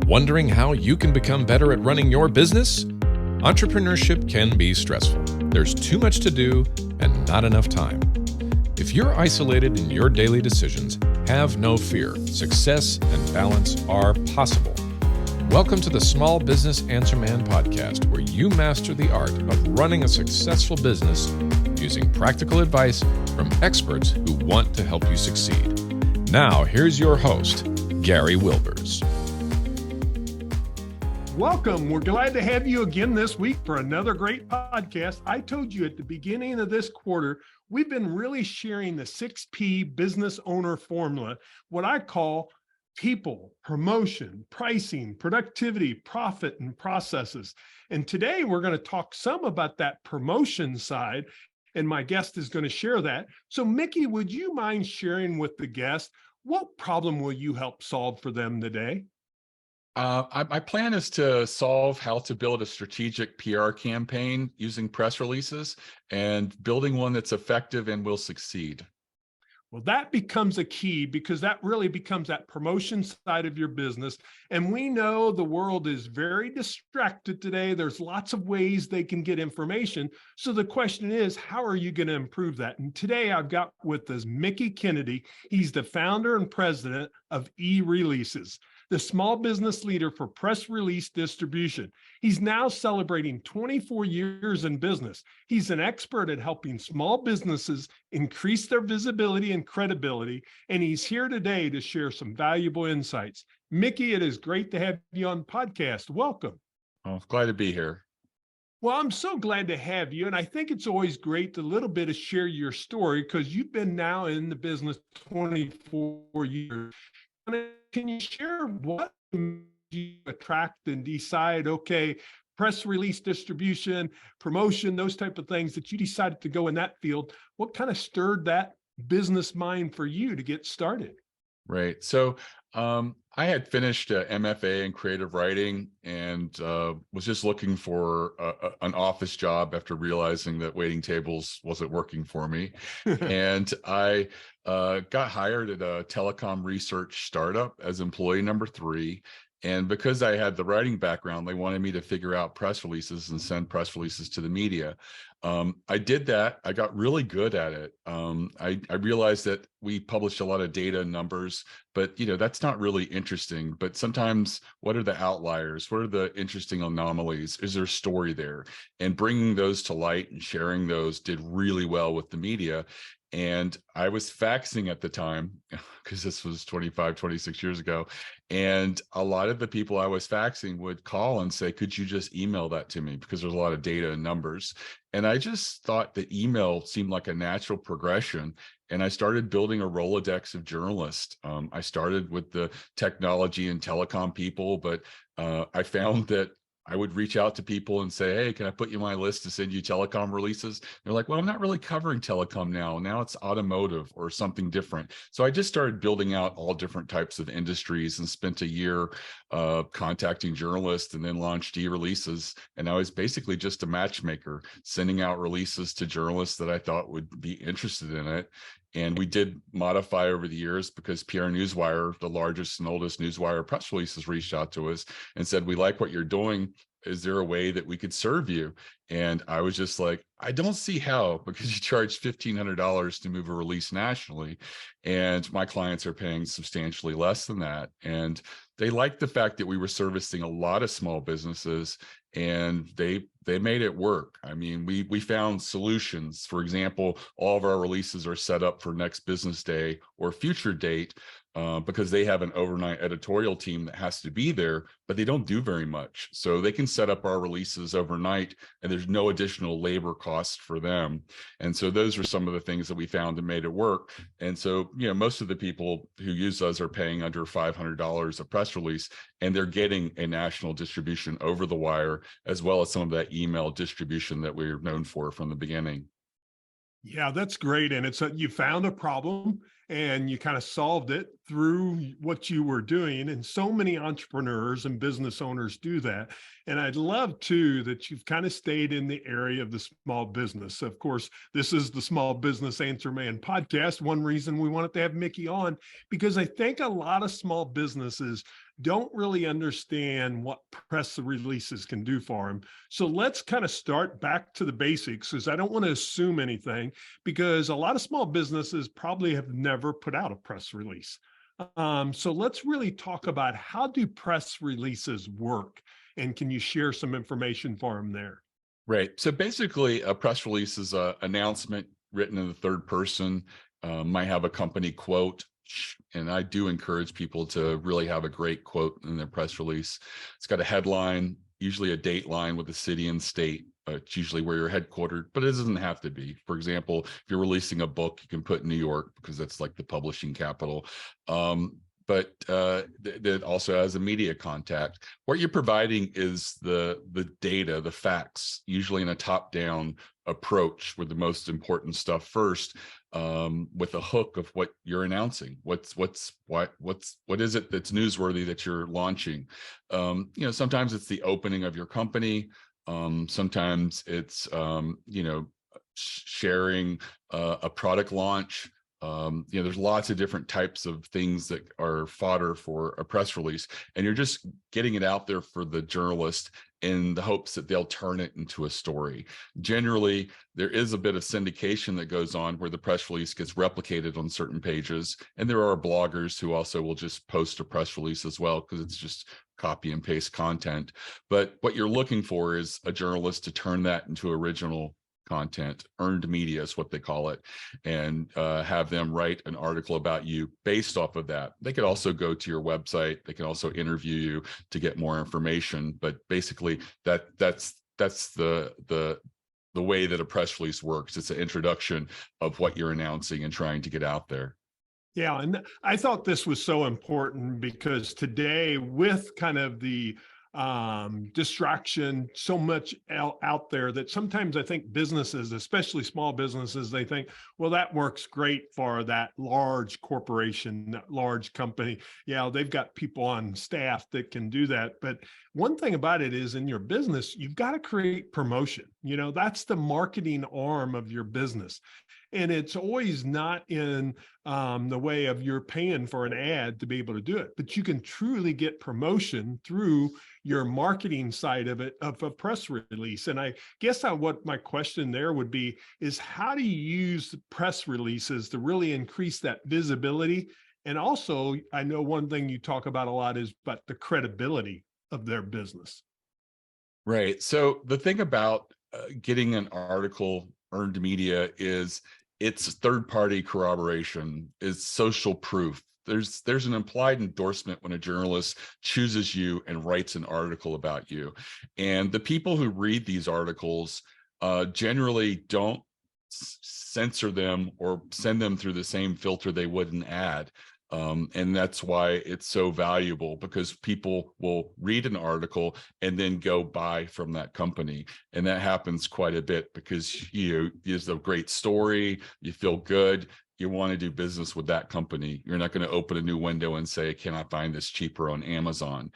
Wondering how you can become better at running your business? Entrepreneurship can be stressful. There's too much to do and not enough time. If you're isolated in your daily decisions, have no fear. Success and balance are possible. Welcome to the Small Business Answer Man podcast, where you master the art of running a successful business using practical advice from experts who want to help you succeed. Now, here's your host, Gary Wilbers. Welcome. We're glad to have you again this week for another great podcast. I told you at the beginning of this quarter, we've been really sharing the 6P business owner formula, what I call people, promotion, pricing, productivity, profit, and processes. And today we're going to talk some about that promotion side, and my guest is going to share that. So Mickie, would you mind sharing with the guest, what problem will you help solve for them today? My plan is to solve how to build a strategic PR campaign using press releases and building one that's effective and will succeed. Well, that becomes a key because that really becomes that promotion side of your business. And we know the world is very distracted today. There's lots of ways they can get information. So the question is, how are you going to improve that? And today I've got with us Mickie Kennedy. He's the founder and president of eReleases, the small business leader for press release distribution. He's now celebrating 24 years in business. He's an expert at helping small businesses increase their visibility and credibility, and he's here today to share some valuable insights. Mickie, it is great to have you on the podcast. Welcome. Oh, glad to be here. Well, I'm so glad to have you, and I think it's always great to little bit of share your story because you've been now in the business 24 years. Can you share what you attract and decide, okay, press release distribution, promotion, those type of things that you decided to go in that field? What kind of stirred that business mind for you to get started? Right. So I had finished a MFA in creative writing and was just looking for an office job after realizing that waiting tables wasn't working for me. And I got hired at a telecom research startup as employee number 3. And because I had the writing background, they wanted me to figure out press releases and send press releases to the media. I did that. I got really good at it. I realized that we published a lot of data and numbers, but that's not really interesting. But sometimes, what are the outliers? What are the interesting anomalies? Is there a story there? And bringing those to light and sharing those did really well with the media. And I was faxing at the time, because this was 25, 26 years ago. And a lot of the people I was faxing would call and say, could you just email that to me? Because there's a lot of data and numbers. And I just thought that email seemed like a natural progression. And I started building a Rolodex of journalists. I started with the technology and telecom people, but I found that I would reach out to people and say, hey, can I put you on my list to send you telecom releases? They're like, well, I'm not really covering telecom now. Now it's automotive or something different. So I just started building out all different types of industries and spent a year contacting journalists and then launched eReleases. And I was basically just a matchmaker, sending out releases to journalists that I thought would be interested in it. And we did modify over the years because PR Newswire, the largest and oldest newswire press releases, reached out to us and said, we like what you're doing. Is there a way that we could serve you? And I was just like, I don't see how, because you charge $1,500 to move a release nationally. And my clients are paying substantially less than that. And they liked the fact that we were servicing a lot of small businesses, and they made it work. I mean, we found solutions. For example, all of our releases are set up for next business day or future date because they have an overnight editorial team that has to be there, but they don't do very much. So they can set up our releases overnight and there's no additional labor costs for them. And so those are some of the things that we found and made it work. And so, most of the people who use us are paying under $500 a press release, and they're getting a national distribution over the wire, as well as some of that email distribution that we're known for from the beginning. Yeah, that's great. And it's you found a problem and you kind of solved it. through what you were doing. And so many entrepreneurs and business owners do that. And I'd love too that you've kind of stayed in the area of the small business. Of course, this is the Small Business Answer Man podcast. One reason we wanted to have Mickie on, because I think a lot of small businesses don't really understand what press releases can do for them. So let's kind of start back to the basics, because I don't want to assume anything, because a lot of small businesses probably have never put out a press release. So let's really talk about, how do press releases work? And can you share some information for them there? Right. So basically, a press release is an announcement written in the third person, might have a company quote. And I do encourage people to really have a great quote in their press release. It's got a headline, usually a date line with the city and state. It's usually where you're headquartered, but it doesn't have to be. For example, if you're releasing a book, you can put New York because that's like the publishing capital. But that also has a media contact. What you're providing is the data, the facts, usually in a top-down approach with the most important stuff first, with a hook of what you're announcing. What is it that's newsworthy that you're launching? Sometimes it's the opening of your company. Sometimes it's sharing a product launch. There's lots of different types of things that are fodder for a press release, and you're just getting it out there for the journalist in the hopes that they'll turn it into a story. Generally, there is a bit of syndication that goes on where the press release gets replicated on certain pages, and there are bloggers who also will just post a press release as well because it's just copy and paste content. But what you're looking for is a journalist to turn that into original content. Earned media is what they call it, and have them write an article about you based off of that. They could also go to your website. They can also interview you to get more information. But basically, that's the way that a press release works. It's an introduction of what you're announcing and trying to get out there. Yeah, and I thought this was so important because today, with kind of the distraction, so much out there, that sometimes I think businesses, especially small businesses, they think, well, that works great for that large corporation, that large company. Yeah, they've got people on staff that can do that. But one thing about it is, in your business, you've got to create promotion. That's the marketing arm of your business. And it's always not in the way of you're paying for an ad to be able to do it, but you can truly get promotion through your marketing side of it, of a press release. And I guess what my question there would be is, how do you use press releases to really increase that visibility? And also, I know one thing you talk about a lot is about the credibility of their business. Right. So the thing about getting an article earned media is it's third-party corroboration, is social proof. There's an implied endorsement when a journalist chooses you and writes an article about you. And the people who read these articles generally don't censor them or send them through the same filter they would an ad. And that's why it's so valuable, because people will read an article and then go buy from that company. And that happens quite a bit because it's a great story, you feel good, you want to do business with that company. You're not going to open a new window and say, can I find this cheaper on Amazon?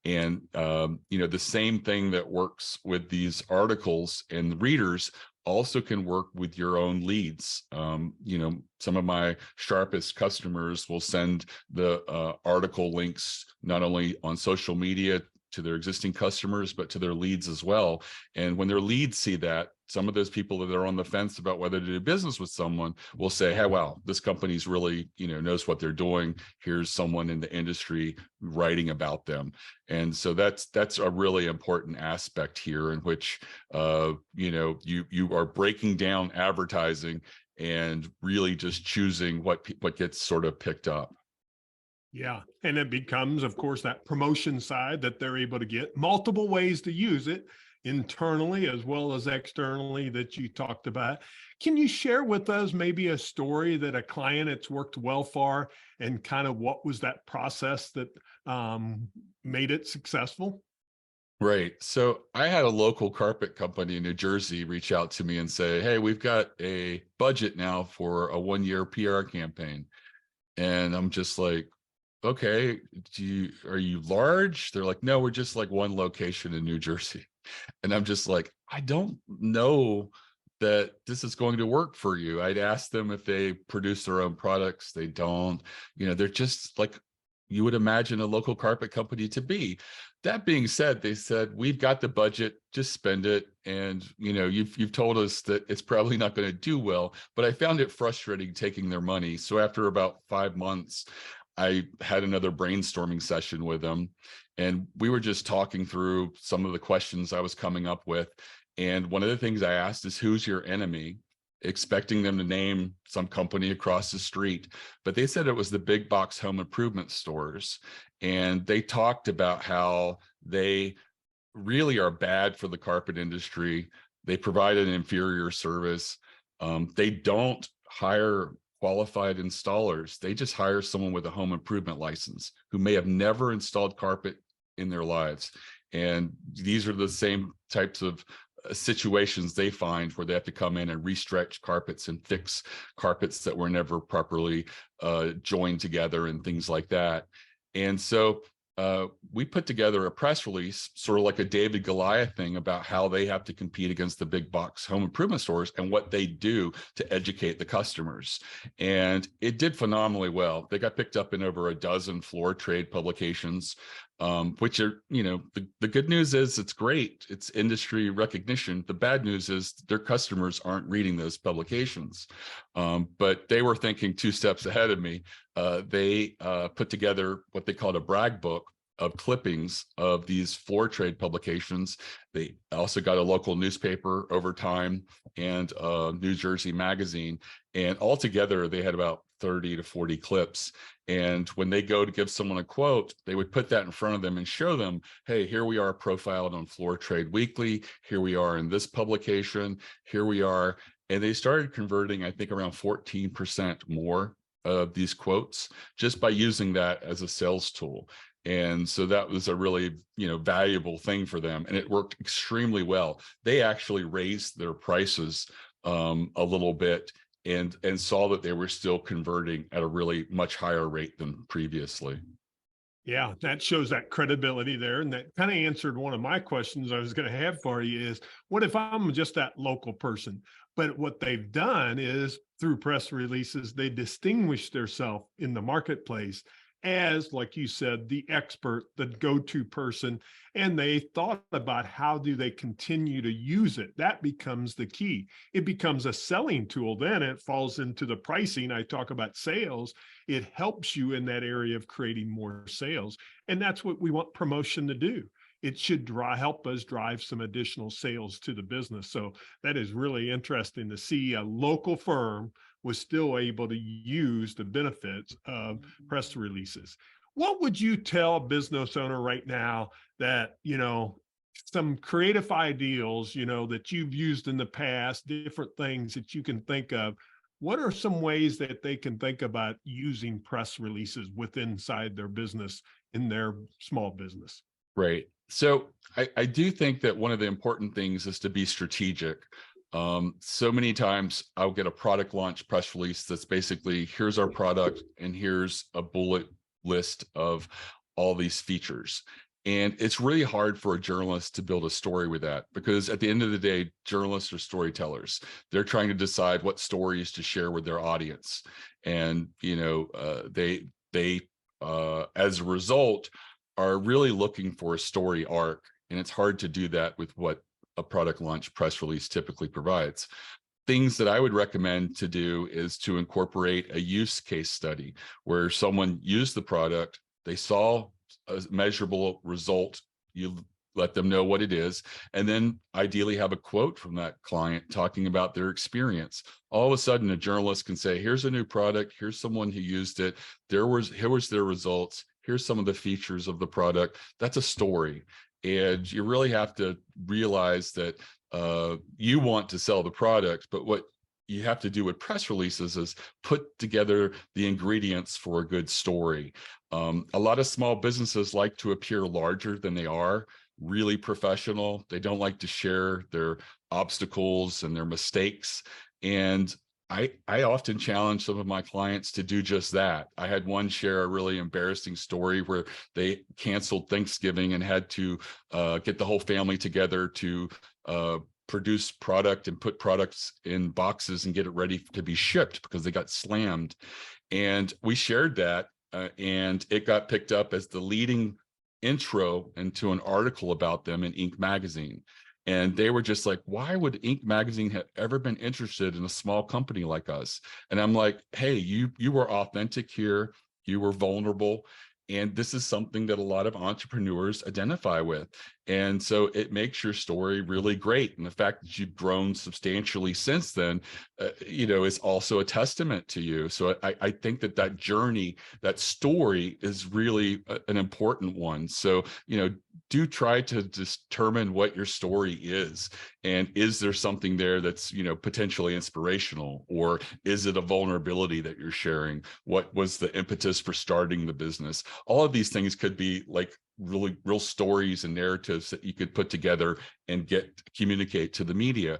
And, the same thing that works with these articles and the readers also can work with your own leads. Some of my sharpest customers will send the article links not only on social media to their existing customers, but to their leads as well. And when their leads see that, some of those people that are on the fence about whether to do business with someone will say, hey, wow, this company's really, knows what they're doing. Here's someone in the industry writing about them. And so that's a really important aspect here, in which, you are breaking down advertising and really just choosing what gets sort of picked up. Yeah. And it becomes, of course, that promotion side that they're able to get multiple ways to use it, internally as well as externally, that you talked about. Can you share with us maybe a story that a client it's worked well for, and kind of what was that process that made it successful? Right. So I had a local carpet company in New Jersey reach out to me and say, hey, we've got a budget now for a 1-year PR campaign. And I'm just like, okay, are you large? They're like, no, we're just like one location in New Jersey. And I'm just like, I don't know that this is going to work for you. I'd ask them if they produce their own products. They don't. They're just like you would imagine a local carpet company to be. That being said, they said, we've got the budget, just spend it. And you've told us that it's probably not going to do well, but I found it frustrating taking their money. So after about 5 months, I had another brainstorming session with them, and we were just talking through some of the questions I was coming up with. And one of the things I asked is, who's your enemy? Expecting them to name some company across the street, but they said it was the big box home improvement stores. And they talked about how they really are bad for the carpet industry. They provide an inferior service. They don't hire qualified installers. They just hire someone with a home improvement license who may have never installed carpet in their lives. And these are the same types of situations they find where they have to come in and restretch carpets and fix carpets that were never properly joined together and things like that. And so we put together a press release, sort of like a David Goliath thing, about how they have to compete against the big box home improvement stores and what they do to educate the customers. And it did phenomenally well. They got picked up in over a dozen floor trade publications, which are, the good news is it's great. It's industry recognition. The bad news is their customers aren't reading those publications. But they were thinking 2 steps ahead of me. They put together what they called a brag book of clippings of these floor trade publications. They also got a local newspaper over time and a New Jersey magazine. And altogether, they had about 30 to 40 clips. And when they go to give someone a quote, they would put that in front of them and show them, hey, here we are profiled on Floor Trade Weekly. Here we are in this publication. Here we are. And they started converting, I think, around 14% more of these quotes just by using that as a sales tool. And so that was a really, valuable thing for them. And it worked extremely well. They actually raised their prices a little bit and saw that they were still converting at a really much higher rate than previously. Yeah, that shows that credibility there. And that kind of answered one of my questions I was going to have for you is, what if I'm just that local person? But what they've done is through press releases, they distinguish themselves in the marketplace as, like you said, the expert, the go-to person. And they thought about how do they continue to use it. That becomes the key. It becomes a selling tool. Then it falls into the pricing. I talk about sales. It helps you in that area of creating more sales. And that's what we want promotion to do. It should help us drive some additional sales to the business. So that is really interesting to see a local firm was still able to use the benefits of press releases. What would you tell a business owner right now that, some creative ideals, that you've used in the past, different things that you can think of? What are some ways that they can think about using press releases inside their business, in their small business? Right. So I do think that one of the important things is to be strategic. So many times I'll get a product launch press release that's basically, here's our product and here's a bullet list of all these features. And it's really hard for a journalist to build a story with that, because at the end of the day, journalists are storytellers. They're trying to decide what stories to share with their audience. And, they as a result, are really looking for a story arc. And it's hard to do that with what a product launch press release typically provides. Things that I would recommend to do is to incorporate a use case study where someone used the product, they saw a measurable result, you let them know what it is, and then ideally have a quote from that client talking about their experience. All of a sudden, a journalist can say, here's a new product, here's someone who used it, here was their results, here's some of the features of the product. That's a story. And you really have to realize that you want to sell the product, but what you have to do with press releases is put together the ingredients for a good story. A lot of small businesses like to appear larger than they are, really professional. They don't like to share their obstacles and their mistakes. And I often challenge some of my clients to do just that. I had one share a really embarrassing story where they canceled Thanksgiving and had to get the whole family together to produce product and put products in boxes and get it ready to be shipped because they got slammed. And we shared that, and it got picked up as the leading intro into an article about them in Inc. magazine. And they were just like, why would Inc. magazine have ever been interested in a small company like us? And I'm like, hey, you were authentic here, you were vulnerable. And this is something that a lot of entrepreneurs identify with. And so it makes your story really great. And the fact that you've grown substantially since then, is also a testament to you. So I think that journey, that story is really an important one. So, do try to determine what your story is. And is there something there that's, potentially inspirational, or is it a vulnerability that you're sharing? What was the impetus for starting the business? All of these things could be like really real stories and narratives that you could put together and communicate to the media.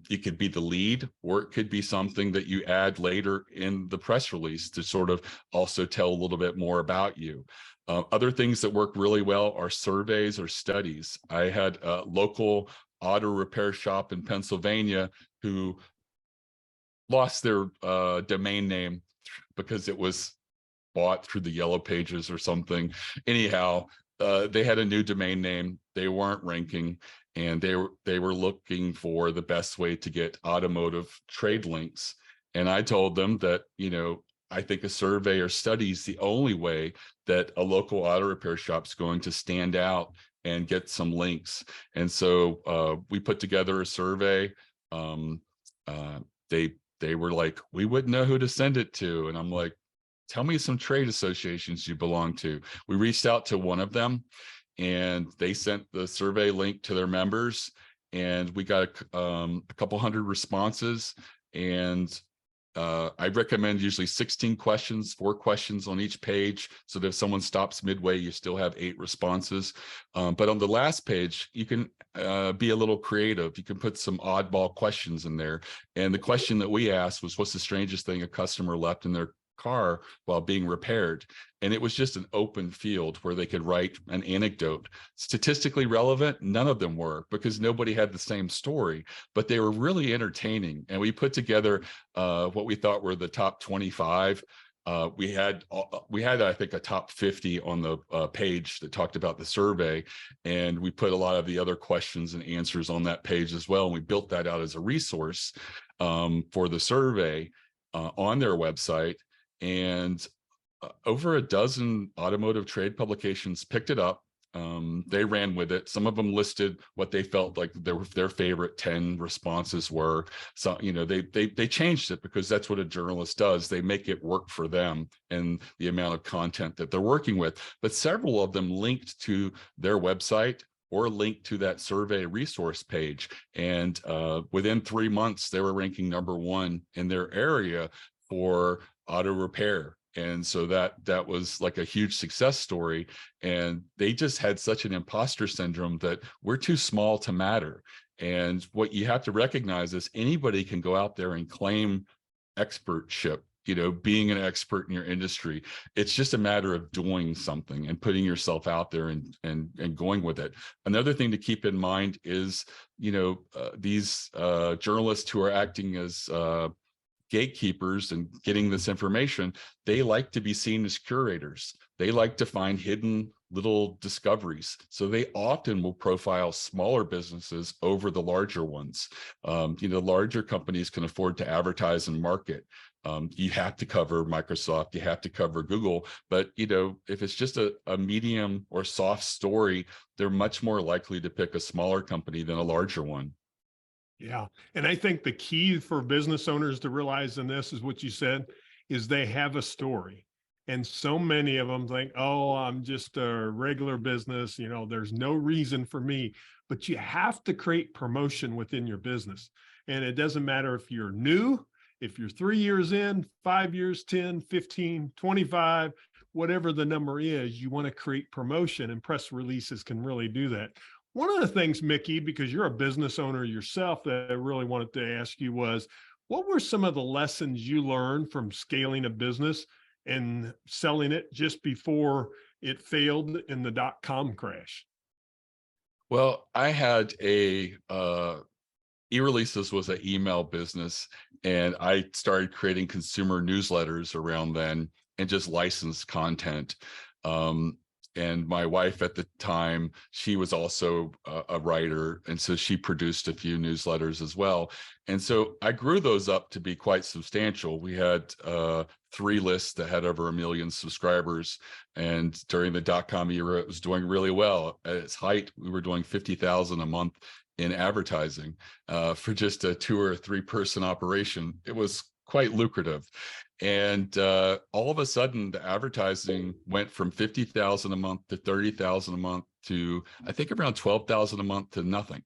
It could be the lead, or it could be something that you add later in the press release to sort of also tell a little bit more about you. Other things that work really well are surveys or studies. I had a local auto repair shop in Pennsylvania who lost their domain name because it was bought through the yellow pages or something. Anyhow, they had a new domain name. They weren't ranking, and they were looking for the best way to get automotive trade links. And I told them that, I think a survey or study is the only way that a local auto repair shop is going to stand out and get some links. And so we put together a survey. They were like, we wouldn't know who to send it to. And I'm like, tell me some trade associations you belong to. We reached out to one of them, and they sent the survey link to their members, and we got a couple hundred responses. And I recommend usually 16 questions, 4 questions on each page, so that if someone stops midway, you still have 8 responses. But on the last page, you can be a little creative. You can put some oddball questions in there. And the question that we asked was, what's the strangest thing a customer left in their car while being repaired? And it was just an open field where they could write an anecdote. Statistically relevant, none of them were, because nobody had the same story, but they were really entertaining. And we put together what we thought were the top 25. We had, I think, a top 50 on the page that talked about the survey. And we put a lot of the other questions and answers on that page as well. And we built that out as a resource for the survey on their website. And over a dozen automotive trade publications picked it up. They ran with it. Some of them listed what they felt like their favorite 10 responses were. So, they changed it, because that's what a journalist does. They make it work for them and the amount of content that they're working with. But several of them linked to their website or linked to that survey resource page. And within 3 months, they were ranking #1 in their area for auto repair. And so that was like a huge success story. And they just had such an imposter syndrome that we're too small to matter. And what you have to recognize is anybody can go out there and claim expertship, being an expert in your industry. It's just a matter of doing something and putting yourself out there and going with it. Another thing to keep in mind is, these journalists who are acting as gatekeepers and getting this information, they like to be seen as curators. They like to find hidden little discoveries. So they often will profile smaller businesses over the larger ones. Larger companies can afford to advertise and market. You have to cover Microsoft, you have to cover Google, but if it's just a medium or soft story, they're much more likely to pick a smaller company than a larger one. Yeah. And I think the key for business owners to realize in this is what you said, is they have a story. And so many of them think, oh, I'm just a regular business. There's no reason for me. But you have to create promotion within your business. And it doesn't matter if you're new, if you're 3 years in, 5 years, 10, 15, 25, whatever the number is, you want to create promotion, and press releases can really do that. One of the things, Mickie, because you're a business owner yourself, that I really wanted to ask you was, What were some of the lessons you learned from scaling a business and selling it just before it failed in the dot-com crash? Well, I had a eReleases was an email business, and I started creating consumer newsletters around then and just licensed content. Um, and my wife at the time, she was also a writer, and so she produced a few newsletters as well. And so I grew those up to be quite substantial. We had 3 lists that had over 1 million subscribers, and during the dot-com era, it was doing really well. At its height, we were doing 50,000 a month in advertising for just a 2 or 3 person operation. It was quite lucrative. And all of a sudden, the advertising went from 50,000 a month to 30,000 a month to, I think, around 12,000 a month to nothing.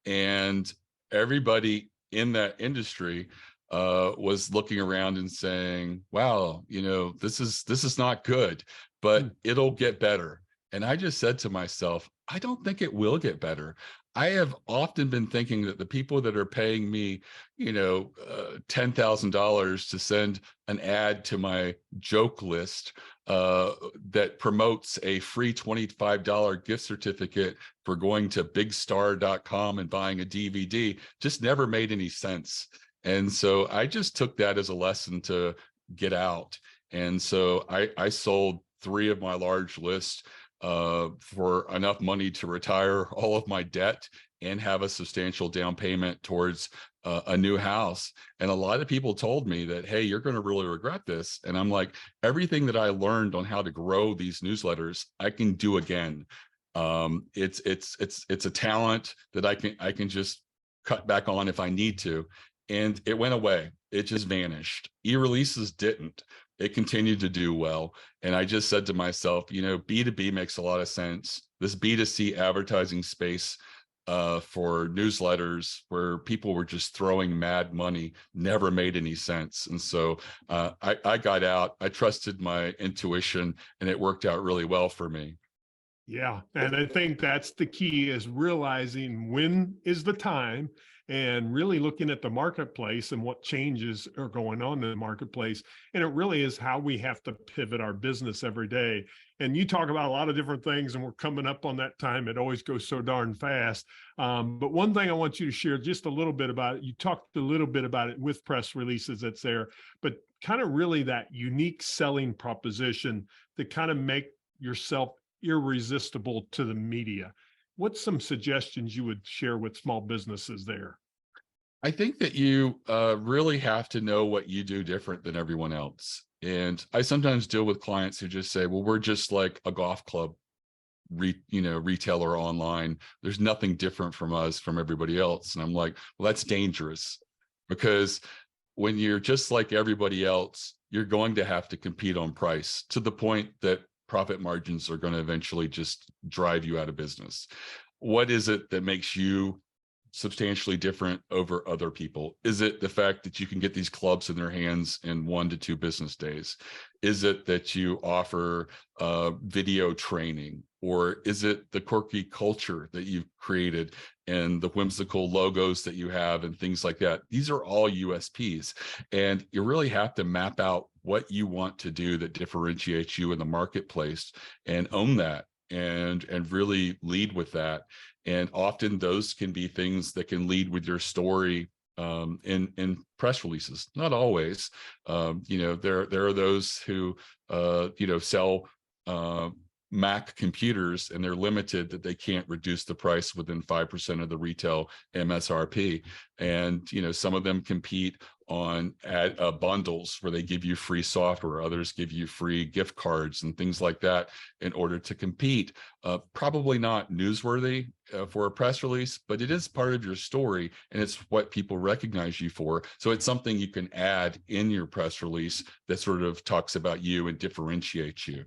And everybody in that industry was looking around and saying, wow, this is not good, but it'll get better. And I just said to myself, I don't think it will get better. I have often been thinking that the people that are paying me, $10,000 to send an ad to my joke list that promotes a free $25 gift certificate for going to bigstar.com and buying a DVD just never made any sense. And so I just took that as a lesson to get out. And so I sold 3 of my large lists for enough money to retire all of my debt and have a substantial down payment towards a new house. And a lot of people told me that, hey, you're going to really regret this. And I'm like, everything that I learned on how to grow these newsletters, I can do again. It's a talent that I can just cut back on if I need to. And it went away. It just vanished. eReleases didn't. It continued to do well. And I just said to myself, B2B makes a lot of sense. This B2C advertising space for newsletters where people were just throwing mad money never made any sense. And so I got out. I trusted my intuition, and it worked out really well for me. Yeah. And I think that's the key, is realizing when is the time and really looking at the marketplace and what changes are going on in the marketplace. And it really is how we have to pivot our business every day. And you talk about a lot of different things, and we're coming up on that time. It always goes so darn fast. But one thing I want you to share just a little bit about it. You talked a little bit about it with press releases that's there, but kind of really that unique selling proposition that kind of make yourself irresistible to the media. What's some suggestions you would share with small businesses there? I think that you really have to know what you do different than everyone else. And I sometimes deal with clients who just say, well, we're just like a golf club retailer online. There's nothing different from us from everybody else. And I'm like, well, that's dangerous, because when you're just like everybody else, you're going to have to compete on price to the point that profit margins are going to eventually just drive you out of business. What is it that makes you substantially different over other people? Is it the fact that you can get these clubs in their hands in 1 to 2 business days? Is it that you offer video training? Or is it the quirky culture that you've created and the whimsical logos that you have and things like that? These are all USPs. And you really have to map out what you want to do that differentiates you in the marketplace and own that and really lead with that. And often those can be things that can lead with your story in press releases. Not always. There are those who sell Mac computers, and they're limited that they can't reduce the price within 5% of the retail MSRP. And some of them compete on bundles where they give you free software, others give you free gift cards and things like that in order to compete. Probably not newsworthy for a press release, but it is part of your story, and it's what people recognize you for. So it's something you can add in your press release that sort of talks about you and differentiates you.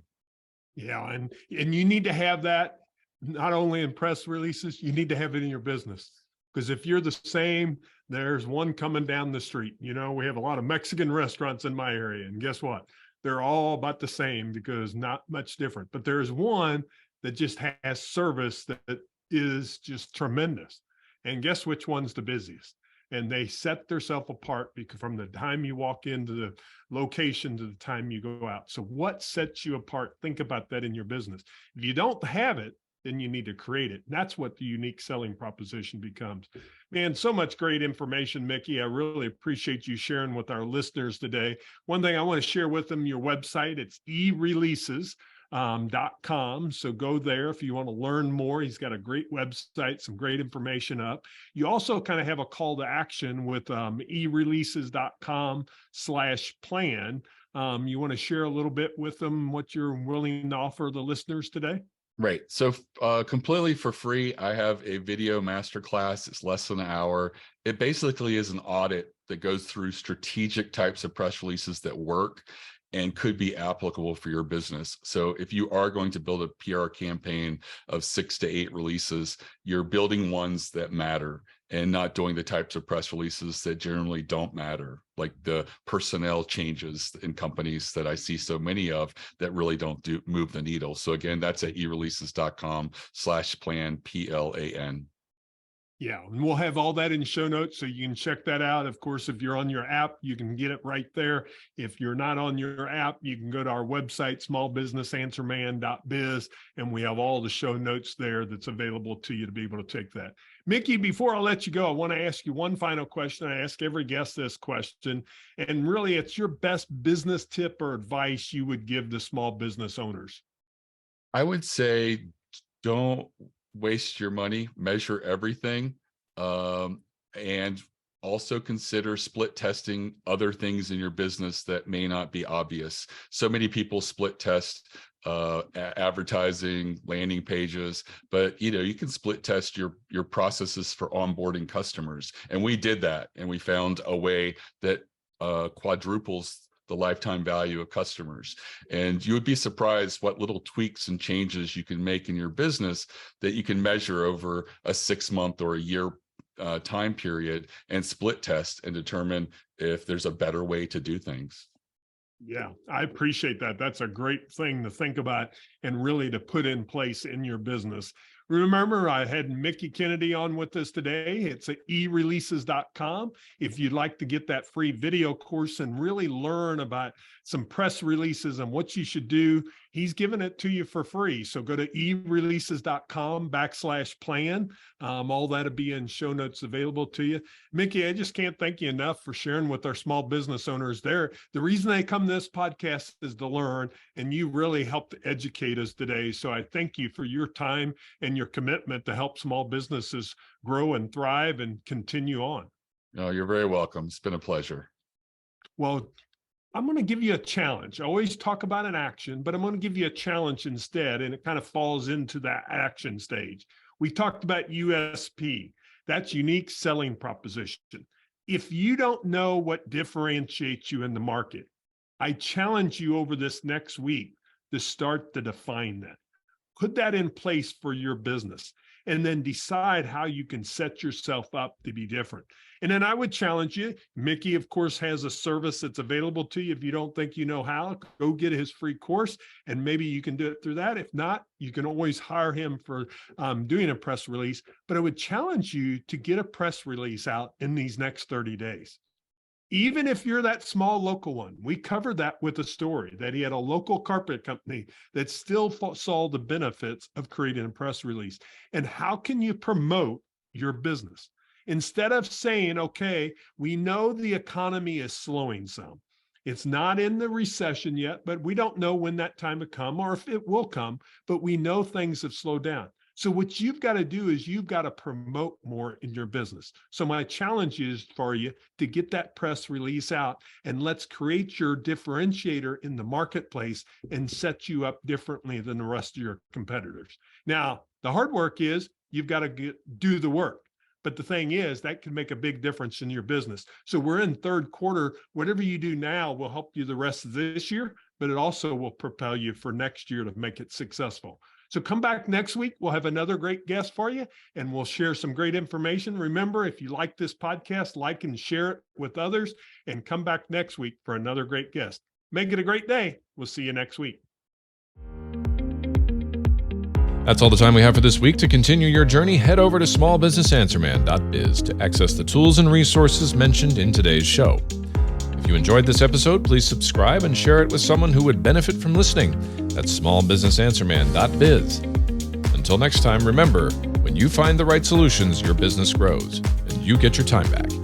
Yeah, and you need to have that not only in press releases, you need to have it in your business. Because if you're the same, there's one coming down the street. We have a lot of Mexican restaurants in my area, and guess what? They're all about the same because not much different. But there's one that just has service that is just tremendous. And guess which one's the busiest? and they set themselves apart because from the time you walk into the location to the time you go out. So what sets you apart? Think about that in your business. If you don't have it, then you need to create it. That's what the unique selling proposition becomes. Man, so much great information, Mickie. I really appreciate you sharing with our listeners today. One thing I want to share with them, your website, it's eReleases.com. So go there if you want to learn more. He's got a great website, some great information up. You also kind of have a call to action with eReleases.com/plan. You want to share a little bit with them what you're willing to offer the listeners today? Right. So completely for free, I have a video masterclass. It's less than an hour. It basically is an audit that goes through strategic types of press releases that work and could be applicable for your business. So if you are going to build a PR campaign of 6 to 8 releases, you're building ones that matter and not doing the types of press releases that generally don't matter, like the personnel changes in companies that I see so many of that really don't move the needle. So again, that's at eReleases.com/plan, PLAN. Yeah, and we'll have all that in show notes so you can check that out. Of course, if you're on your app, you can get it right there. If you're not on your app, you can go to our website, smallbusinessanswerman.biz, and we have all the show notes there that's available to you to be able to take that. Mickie, before I let you go, I want to ask you one final question. I ask every guest this question, and really it's your best business tip or advice you would give to small business owners. I would say don't waste your money, measure everything, and also consider split testing other things in your business that may not be obvious. So many people split test advertising, landing pages, but you can split test your processes for onboarding customers. And we did that, and we found a way that quadruples the lifetime value of customers. And you would be surprised what little tweaks and changes you can make in your business that you can measure over a 6-month or a year time period and split test and determine if there's a better way to do things. Yeah, I appreciate that. That's a great thing to think about and really to put in place in your business. Remember, I had Mickie Kennedy on with us today. It's at eReleases.com. If you'd like to get that free video course and really learn about some press releases and what you should do, he's giving it to you for free. So go to eReleases.com/plan. All that'll be in show notes available to you. Mickie, I just can't thank you enough for sharing with our small business owners there. The reason they come to this podcast is to learn, and you really helped educate us today. So I thank you for your time and your commitment to help small businesses grow and thrive and continue on. No, you're very welcome. It's been a pleasure. Well, I'm going to give you a challenge. I always talk about an action, but I'm going to give you a challenge instead, and it kind of falls into that action stage. We talked about USP. That's unique selling proposition. If you don't know what differentiates you in the market, I challenge you over this next week to start to define that. Put that in place for your business, and then decide how you can set yourself up to be different. And then I would challenge you. Mickie, of course, has a service that's available to you. If you don't think you know how, go get his free course, and maybe you can do it through that. If not, you can always hire him for doing a press release. But I would challenge you to get a press release out in these next 30 days. Even if you're that small local one. We covered that with a story that he had a local carpet company that still saw the benefits of creating a press release. And how can you promote your business? Instead of saying, okay, we know the economy is slowing some. It's not in the recession yet, but we don't know when that time will come or if it will come, but we know things have slowed down. So what you've got to do is you've got to promote more in your business. So my challenge is for you to get that press release out, and let's create your differentiator in the marketplace and set you up differently than the rest of your competitors. Now, the hard work is you've got to do the work. But the thing is, that can make a big difference in your business. So we're in third quarter. Whatever you do now will help you the rest of this year, but it also will propel you for next year to make it successful. So come back next week. We'll have another great guest for you, and we'll share some great information. Remember, if you like this podcast, like and share it with others, and come back next week for another great guest. Make it a great day. We'll see you next week. That's all the time we have for this week. To continue your journey, head over to smallbusinessanswerman.biz to access the tools and resources mentioned in today's show. If you enjoyed this episode, please subscribe and share it with someone who would benefit from listening. That's smallbusinessanswerman.biz. Until next time, remember, when you find the right solutions, your business grows and you get your time back.